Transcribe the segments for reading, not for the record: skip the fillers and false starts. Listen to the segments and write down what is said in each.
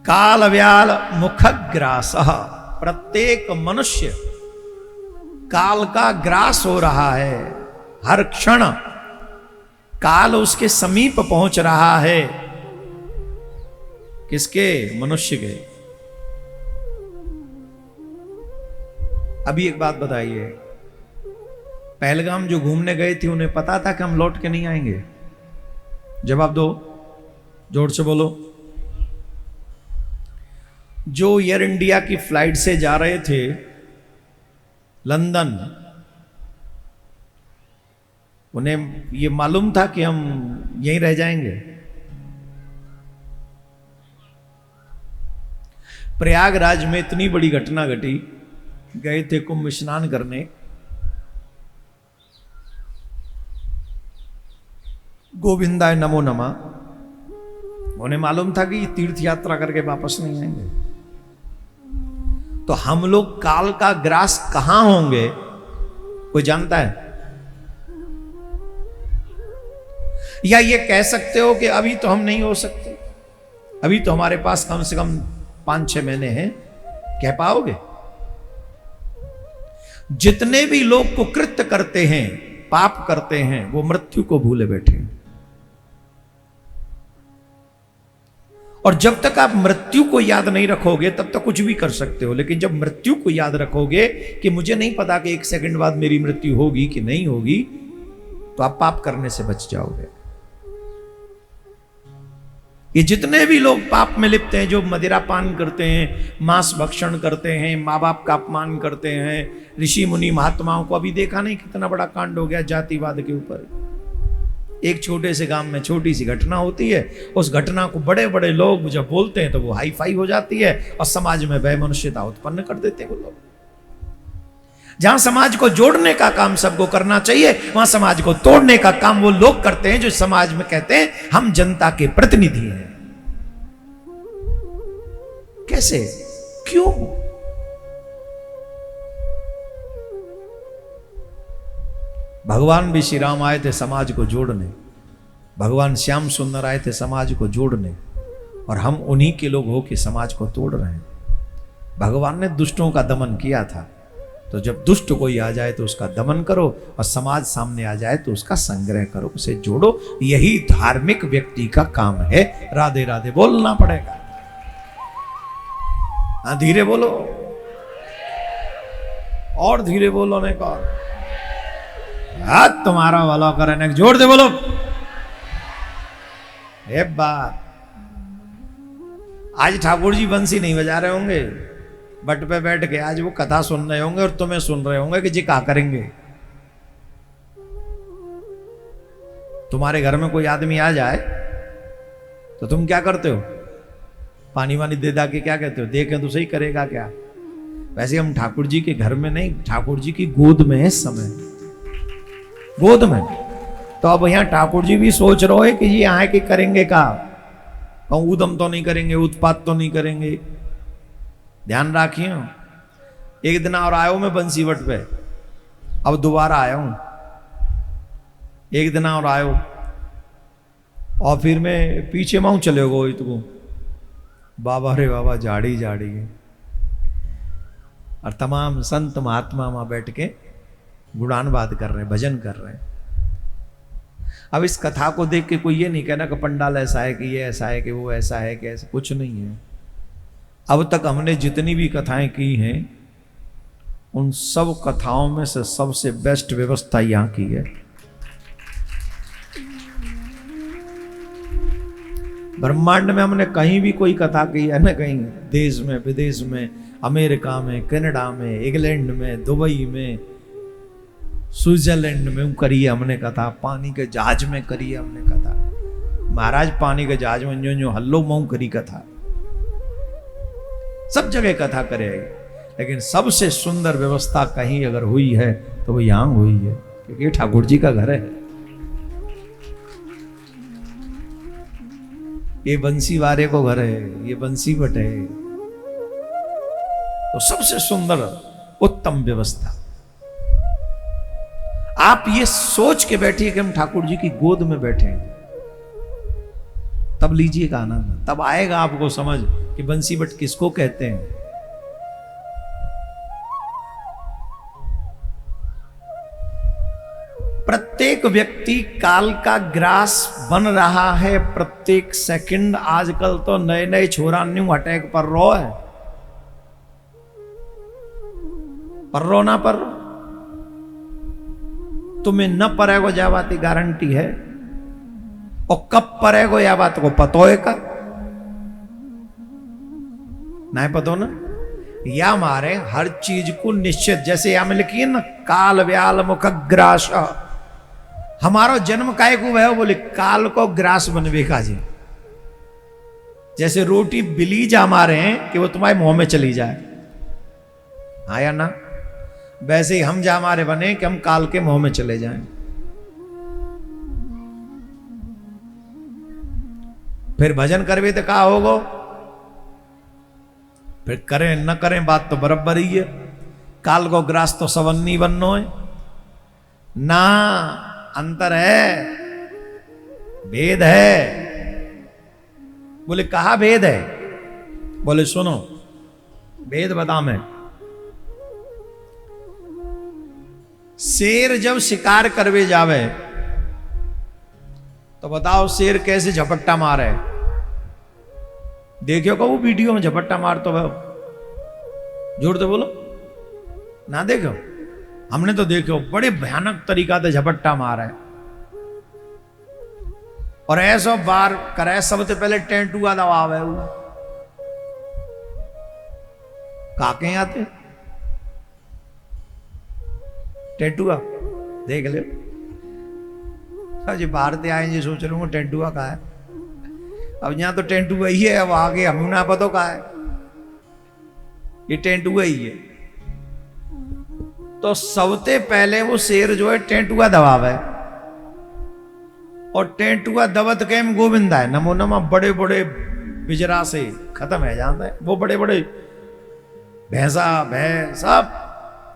काल व्याल मुखग्रास, प्रत्येक मनुष्य काल का ग्रास हो रहा है। हर क्षण काल उसके समीप पहुंच रहा है। किसके? मनुष्य के। अभी एक बात बताइए, पहलगाम जो घूमने गए थे उन्हें पता था कि हम लौट के नहीं आएंगे? जवाब दो, जोर से बोलो। जो एयर इंडिया की फ्लाइट से जा रहे थे लंदन, उन्हें यह मालूम था कि हम यहीं रह जाएंगे? प्रयागराज में इतनी बड़ी घटना घटी, गए थे कुंभ स्नान करने, गोविंदाय नमो नमः। उन्हें मालूम था कि तीर्थ यात्रा करके वापस नहीं आएंगे। तो हम लोग काल का ग्रास कहां होंगे, कोई जानता है? या ये कह सकते हो कि अभी तो हम नहीं हो सकते, अभी तो हमारे पास कम से कम 5-6 महीने हैं, कह पाओगे? जितने भी लोग कुकृत्य करते हैं, पाप करते हैं, वो मृत्यु को भूले बैठे हैं। और जब तक आप मृत्यु को याद नहीं रखोगे तब तक कुछ भी कर सकते हो, लेकिन जब मृत्यु को याद रखोगे कि मुझे नहीं पता कि 1 सेकंड बाद मेरी मृत्यु होगी कि नहीं होगी, तो आप पाप करने से बच जाओगे। ये जितने भी लोग पाप में लिप्त हैं, जो मदिरा पान करते हैं, मांस भक्षण करते हैं, माँ बाप का अपमान करते हैं, ऋषि मुनि महात्माओं को, अभी देखा नहीं कितना बड़ा कांड हो गया जातिवाद के ऊपर। एक छोटे से गांव में छोटी सी घटना होती है, उस घटना को बड़े बड़े लोग जब बोलते हैं तो वो हाई फाई हो जाती है और समाज में वैमनस्यता उत्पन्न कर देते हैं वो लोग। जहां समाज को जोड़ने का काम सबको करना चाहिए, वहां समाज को तोड़ने का काम वो लोग करते हैं जो समाज में कहते हैं हम जनता के प्रतिनिधि हैं। कैसे? क्यों? भगवान भी श्री राम आए थे समाज को जोड़ने, भगवान श्याम सुंदर आए थे समाज को जोड़ने, और हम उन्हीं के लोग हो कि समाज को तोड़ रहे हैं। भगवान ने दुष्टों का दमन किया था, तो जब दुष्ट कोई आ जाए तो उसका दमन करो, और समाज सामने आ जाए तो उसका संग्रह करो, उसे जोड़ो। यही धार्मिक व्यक्ति का काम है। राधे राधे बोलना पड़ेगा। हाँ, धीरे बोलो, और धीरे बोलो ने कहा, हाथ तुम्हारा वाला करने जोर दे बोलो। एक बात, आज ठाकुर जी बंसी नहीं बजा रहे होंगे, बट पे बैठ के आज वो कथा सुन रहे होंगे और तुम्हें सुन रहे होंगे कि जी क्या करेंगे। तुम्हारे घर में कोई आदमी आ जाए तो तुम क्या करते हो? पानी वानी दे दा के क्या कहते हो? देखें तो सही करेगा क्या? वैसे हम ठाकुर जी के घर में नहीं, ठाकुर जी की गोद में है समय, गोद में। तो अब यहाँ ठाकुर जी भी सोच रहे हैं कि ये यहाँ के करेंगे का, कहूँ उदम तो नहीं करेंगे, उत्पात तो नहीं करेंगे। ध्यान रखिए। एक दिन और आया हूं मैं बंसीवट पे, अब दोबारा आया हूं। एक दिन और आया हूं और फिर मैं पीछे माऊ चले गो इतको, बाबा रे बाबा झाड़ी झाड़ी है, और तमाम संत महात्मा वहां बैठ के गुणान बात कर रहे हैं, भजन कर रहे हैं। अब इस कथा को देख के कोई ये नहीं कहना कि पंडाल ऐसा है कि ये ऐसा है कि वो ऐसा है कि ऐसा, कुछ नहीं है। अब तक हमने जितनी भी कथाएं की हैं उन सब कथाओं में से सबसे बेस्ट व्यवस्था यहां की है। ब्रह्मांड में हमने कहीं भी कोई कथा की है ना, कहीं देश में, विदेश में, अमेरिका में, कनाडा में, इंग्लैंड में, दुबई में, स्विट्जरलैंड में करी है हमने कथा, पानी के जहाज में करी है हमने कथा। महाराज पानी के जहाज में जो हल्लो मऊ करी कथा, सब जगह कथा करे, लेकिन सबसे सुंदर व्यवस्था कहीं अगर हुई है तो वो यहां हुई है, क्योंकि ठाकुर जी का घर है। ये बंसी वारे को घर है, ये बंसी बट है, तो सबसे सुंदर उत्तम व्यवस्था। आप ये सोच के बैठिए कि हम ठाकुर जी की गोद में बैठे हैं, तब लीजिएगा आनंद, तब आएगा आपको समझ कि बंसी बट किसको कहते हैं। प्रत्येक व्यक्ति काल का ग्रास बन रहा है प्रत्येक सेकंड। आजकल तो नए नए छोरा न्यू अटैक पर रो है, पर रो ना पर तुम्हें न पड़ेगो यह बात की गारंटी है, और कब पड़ेगो यह बात को पतो है का नहीं पतो ना। या हमारे हर चीज को निश्चित, जैसे यहां में लिखी है ना, काल व्याल मुख ग्रास। हमारो जन्म काय को वह बोले काल को ग्रास बनवे का जी। जैसे रोटी बिलीज हमारे हैं कि वो तुम्हारे मुंह में चली जाए, हाँ या ना, वैसे ही हम जा हमारे बने कि हम काल के मुंह में चले जाएं। फिर भजन करवे तो कहा होगो, फिर करें न करें बात तो बराबर ही है। काल को ग्रास तो सवन्नी बननो है ना, अंतर है, भेद है। बोले कहा भेद है? बोले सुनो भेद बता मैं। शेर जब शिकार करवे जावे तो बताओ शेर कैसे झपट्टा मारे। देखियो को वो वीडियो में झपट्टा मार तो झूठ तो बोलो ना, देखो हमने तो देखो बड़े भयानक तरीका से झपट्टा मारा है। और ऐसा बार करे सबसे पहले टेंटुआ दबावे काके आते टेंटुआ देख ले। अब जी बाहर से आए जी सोच लूंगा टेंटुआ का है। अब यहाँ तो टेंटुआ ही है, अब आगे हम ना पता का है, ये टेंटुआ ही है। तो सबसे पहले वो शेर जो है टेंटुआ दबावे, और टेंटुआ दबत के गोविंदा है नमो नमा बड़े बड़े बिजरा से खत्म है जाता है। वो बड़े बड़े भैंसा भैंस सब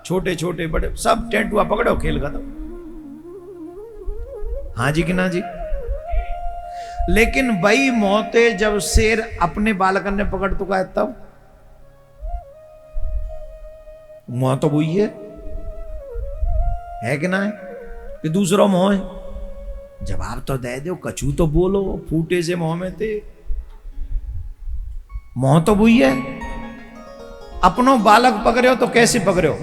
छोटे छोटे बड़े सब टेंटुआ पकड़ो खेल खत्म। हाँ जी कि ना जी। लेकिन वही मौते जब शेर अपने बालकन ने पकड़ चुका है तब मुंह तो वही है कि ना है कि दूसरा मुंह है। जवाब तो दे दो, कछू तो बोलो, फूटे से मुंह में थे। मुंह तो वही है। अपनो बालक पकड़े हो तो कैसे पकड़े हो,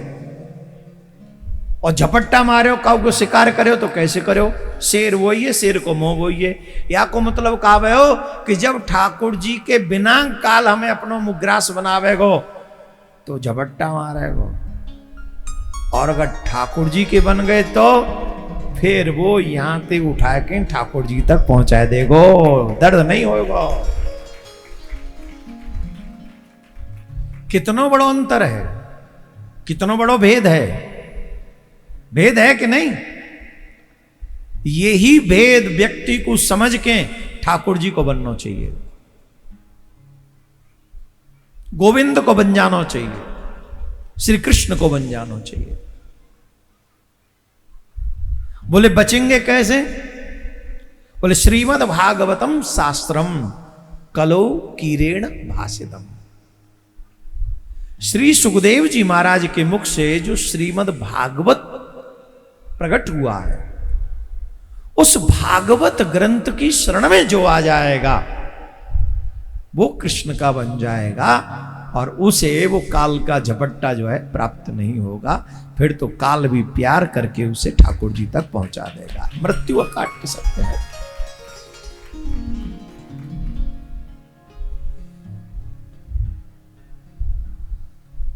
और झपट्टा मारे हो काऊ को शिकार करे हो तो कैसे करे हो। शेर वही है, शेर को मुंह वही है। या को मतलब कहावे हो कि जब ठाकुर जी के बिना काल हमें अपनो मुग्रास बनावेगो तो झपट्टा मारेगो, और अगर ठाकुर जी के बन गए तो फिर वो यहां से उठा के ठाकुर जी तक पहुंचा देगो, दर्द नहीं होगा। कितना बड़ा अंतर है, कितना बड़ा भेद है। भेद है कि नहीं? यही भेद व्यक्ति को समझ के ठाकुर जी को बनना चाहिए, गोविंद को बन जाना चाहिए, श्री कृष्ण को बन जाना चाहिए। बोले बचेंगे कैसे? बोले श्रीमद् भागवतम शास्त्रम कलो कीरेण भाषितम। श्री सुखदेव जी महाराज के मुख से जो श्रीमद् भागवत प्रकट हुआ है, उस भागवत ग्रंथ की शरण में जो आ जाएगा वो कृष्ण का बन जाएगा, और उसे वो काल का झपट्टा जो है प्राप्त नहीं होगा। फिर तो काल भी प्यार करके उसे ठाकुर जी तक पहुंचा देगा, मृत्यु काट के सकते हैं।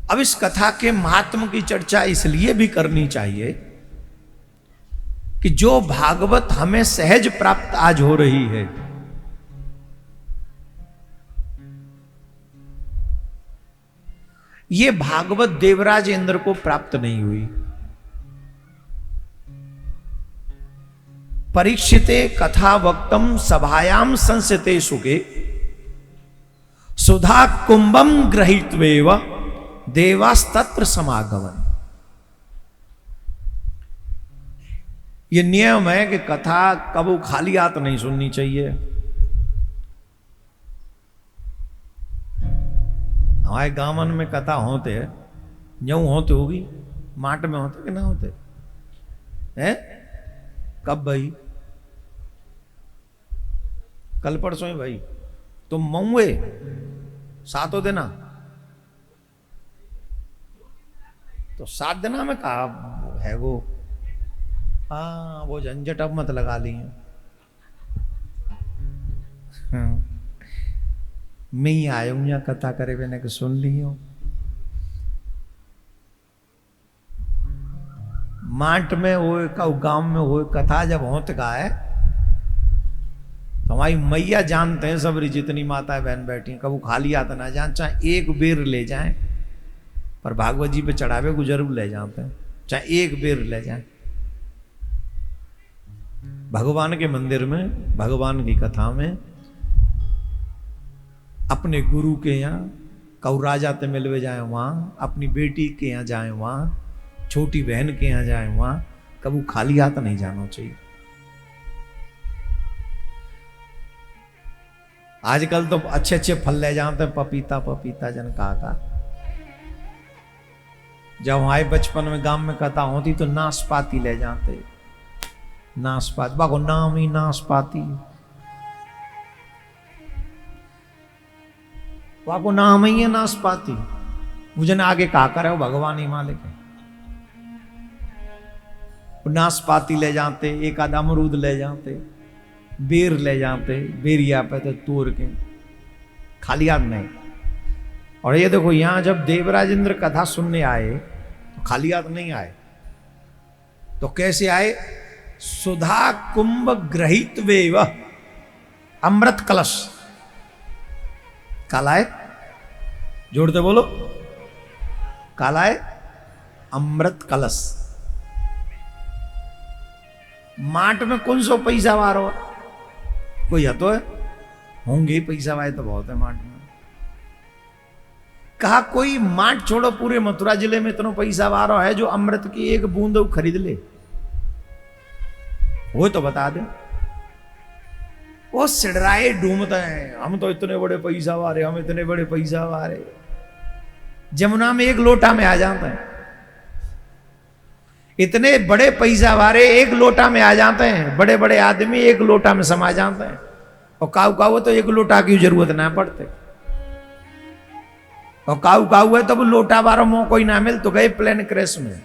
अब इस कथा के महात्म की चर्चा इसलिए भी करनी चाहिए कि जो भागवत हमें सहज प्राप्त आज हो रही है, ये भागवत देवराज इंद्र को प्राप्त नहीं हुई। परीक्षिते कथा वक्तम सभायाम संस्यते सुखे सुधा कुंभम गृहीत्वेव देवास्तत्र समागमन। ये नियम है कि कथा कबू खाली हाथ नहीं सुननी चाहिए। हमारे गांवन में कथा होते यूं होते होगी, माट में होते कि ना होते हैं? कब भाई? कल परसों ही भाई। तुम मऊए सातों दिना, तो 7 दिना में कहा है वो। हाँ वो झंझट अब मत लगा ली। हाँ। मैं ही आया हूं यहाँ कथा करे मैंने कि सुन ली हो। माट में वो गांव में वो कथा जब होत का है तो हमारी मैया जानते हैं सबरी जितनी माताएं बहन बैठी हैं, कबू खाली हाथ ना जाए, चाहे एक बेर ले जाएं, पर भागवत जी पे चढ़ावे को जरूर ले जाते हैं, चाहे एक बेर ले जाएं। भगवान के मंदिर में भगवान की कथा में अपने गुरु के यहाँ कऊ राजा ते मिलवे जाए वहां, अपनी बेटी के यहाँ जाए वहां, छोटी बहन के यहाँ जाए वहां, कबू खाली हाथ नहीं जाना चाहिए। आजकल तो अच्छे अच्छे फल ले जाते हैं, पपीता पपीता जन का। जब हमारे बचपन में गांव में कथा होती तो नाशपाती ले जाते, नाशपाती बाको नाम ही नाशपाती, बाको नाम ही है नाशपाती। मुझे ना आगे कहा करे, वो भगवान ही मालिक है। नाशपाती ले जाते, एक आध अमरूद ले जाते, बेर ले जाते, बेरिया पे तो तोड़ के, खाली हाथ नहीं। और ये देखो यहां जब देवराज इंद्र कथा सुनने आए तो खाली हाथ नहीं आए, तो कैसे आए? सुधा कुंभ ग्रहित वेव अमृत कलश। कालाए जोड़ते बोलो, कालाए अमृत कलश। माट में कौन सो पैसा वारो कोई है तो है, होंगे पैसा वाले तो बहुत है माट में। कहा कोई माट छोड़ो, पूरे मथुरा जिले में इतना पैसा वारो है जो अमृत की एक बूंद खरीद ले, वो तो बता दे। वो सिडराए ढूंढते हैं, हम तो इतने बड़े पैसा वाले, हम इतने बड़े पैसा वाले। जमुना में एक लोटा में आ जाते हैं, इतने बड़े पैसा वाले एक लोटा में आ जाते हैं, बड़े बड़े आदमी एक लोटा में समा जाते हैं। और काऊ काऊ तो एक लोटा की जरूरत ना पड़ते, और काऊ काऊ है तो वो लोटा बारो मोह कोई ना मिल तो गए प्लेन क्रैश में,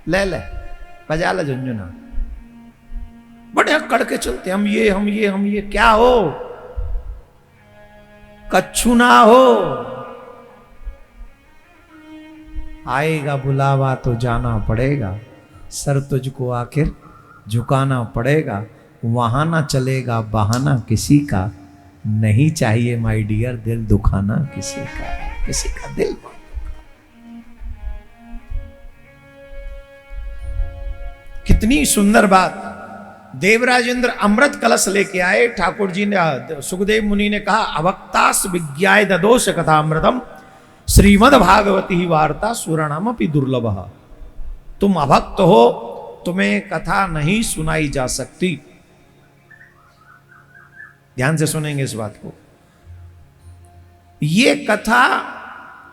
ले बजा ला झुंझुना, बड़े अकड़ के चलते, हम ये क्या हो, कच्छू ना हो। आएगा बुलावा तो जाना पड़ेगा, सर तुझको आखिर झुकाना पड़ेगा, वहां ना चलेगा बहाना किसी का, नहीं चाहिए माय डियर दिल दुखाना किसी का, किसी का दिल। कितनी सुंदर बात। देवराज इंद्र अमृत कलश लेके आए, ठाकुर जी ने, सुखदेव मुनि ने कहा अभक्तास विज्ञाय ददोष कथा अमृतम श्रीमद भागवती ही वार्ता सुरणाम अपि दुर्लभ। तुम अभक्त हो, तुम्हें कथा नहीं सुनाई जा सकती। ध्यान से सुनेंगे इस बात को। ये कथा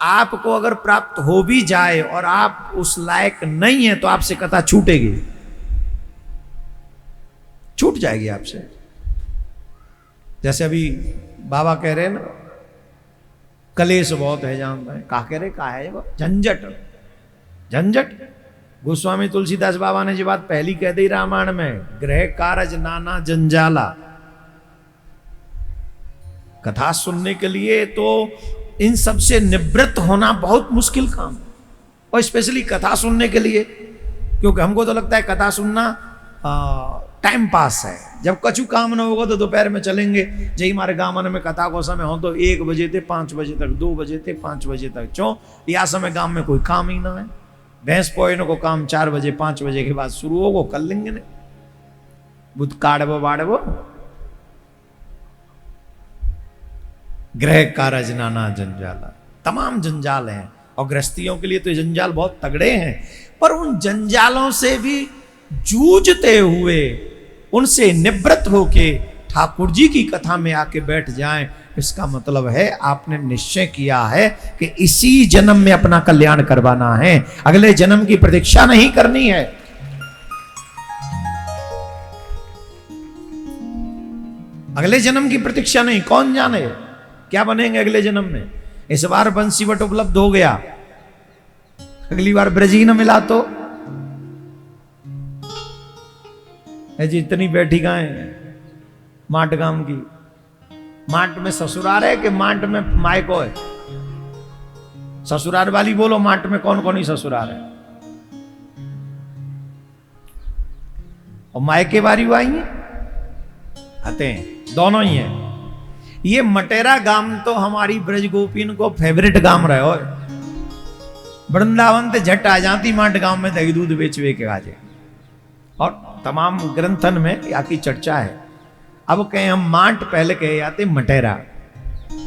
आपको अगर प्राप्त हो भी जाए और आप उस लायक नहीं है तो आपसे कथा छूटेगी, छूट जाएगी आपसे। जैसे अभी बाबा कह रहे हैं ना, कलेश बहुत है, जानता है का कह रहे, का है वो झंझट, झंझट। गोस्वामी तुलसीदास बाबा ने ये बात पहली कह दी रामायण में, गृह कारज नाना जंजाला। कथा सुनने के लिए तो इन सब से निवृत्त होना बहुत मुश्किल काम है, और स्पेशली कथा सुनने के लिए, क्योंकि हमको तो लगता है कथा सुनना टाइम पास है। जब कछु काम ना होगा तो दोपहर में चलेंगे, जही हमारे गांव में कथा को समय हो तो 1 बजे थे 5 बजे तक, 2 बजे थे 5 बजे तक, क्यों? या समय गांव में कोई काम ही ना है। भैंस पोयने को काम 4 बजे 5 बजे के बाद शुरू होगा, कर लेंगे ने बुध काड़बो बाड़बो। गृह कारज नाना जंजाला, तमाम जंजाल हैं, और गृहस्थियों के लिए तो जंजाल बहुत तगड़े हैं, पर उन जंजालों से भी जूझते हुए, उनसे निवृत्त होके ठाकुर जी की कथा में आके बैठ जाएं, इसका मतलब है आपने निश्चय किया है कि इसी जन्म में अपना कल्याण करवाना है, अगले जन्म की प्रतीक्षा नहीं करनी है। अगले जन्म की प्रतीक्षा नहीं, कौन जाने क्या बनेंगे अगले जन्म में। इस बार बंसीवट उपलब्ध हो गया, अगली बार ब्रज ही न मिला तो है जी। इतनी बैठी गाय माट गांव की, माट में ससुराल है कि माट में मायको है? ससुराल वाली बोलो, माट में कौन कौन ही ससुराल है? और मायके वाली वो आई है, आते हैं, दोनों ही हैं। ये मटेरा गांव तो हमारी ब्रज गोपीन को फेवरेट गांव रहे हो। वृंदावन ते झट आ जाती माट गांव में दही दूध बेच के आजे, और तमाम ग्रंथन में आकी चर्चा है। अब कहें हम माट, पहले कहे जाते मटेरा,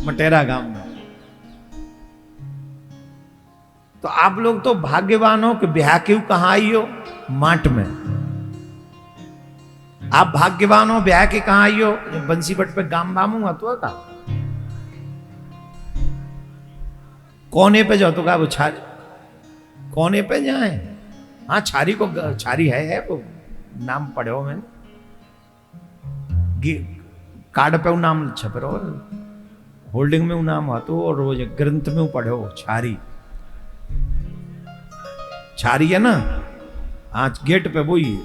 मटेरा गांव में। तो आप लोग तो भाग्यवान हो कि ब्याह क्यों कहां आई हो? माट में। आप भाग्यवान हो ब्याह के कहां आई हो? बंसीवट पे गांव बामू तो का कोने पे जाओ तो का वो छारी कोने पे जाए। हाँ छारी को, छारी है वो नाम पढ़े हो मैंने, कार्ड पे वो नाम छप रहो, होल्डिंग में वो नाम हुआ तो, और वो ग्रंथ में वो पढ़े हो छारी, छारी है ना। हाँ गेट पे वो ही,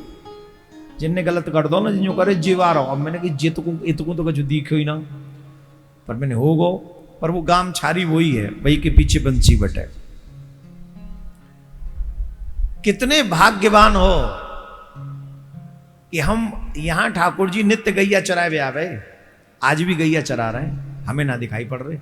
जिनने गलत कर दो ना, जिन करे जीवा रहो। अब मैंने कि इतकू तो कुछ दिखे ही ना, पर मैंने हो गो, पर वो गांव छारी वही है, वही के पीछे बंसीवट है। कितने भाग्यवान हो कि हम यहां ठाकुर जी नित्य गैया चराए हुए आवे, आज भी गैया चरा रहे हैं, हमें ना दिखाई पड़ रहे।